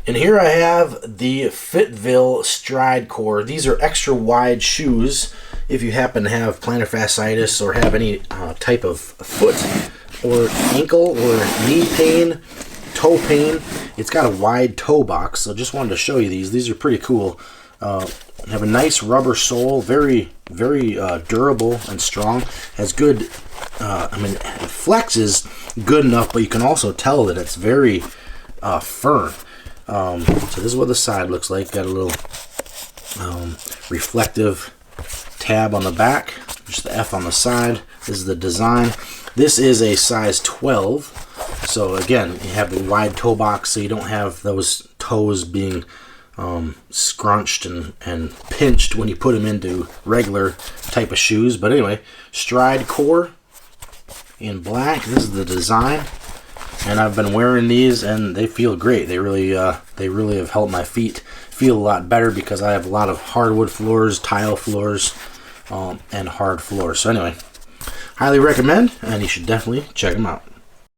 And here I have the FitVille Stride Core. These are extra wide shoes if you happen to have plantar fasciitis or have any type of foot or ankle or knee pain, toe pain. It's got a wide toe box, so just wanted to show you these. These are pretty cool. Have a nice rubber sole, very durable and strong. Has good, it flexes good enough, but you can also tell that it's very firm. So this is what the side looks like. Got a little reflective tab on the back, just the F on the side. This is the design. This is a size 12. So again, you have the wide toe box, so you don't have those toes being scrunched and pinched when you put them into regular type of shoes. But anyway, Stride Core in black. This is the design. And I've been wearing these, and they feel great. They really have helped my feet feel a lot better because I have a lot of hardwood floors, tile floors, and hard floors. So anyway, highly recommend, and you should definitely check them out.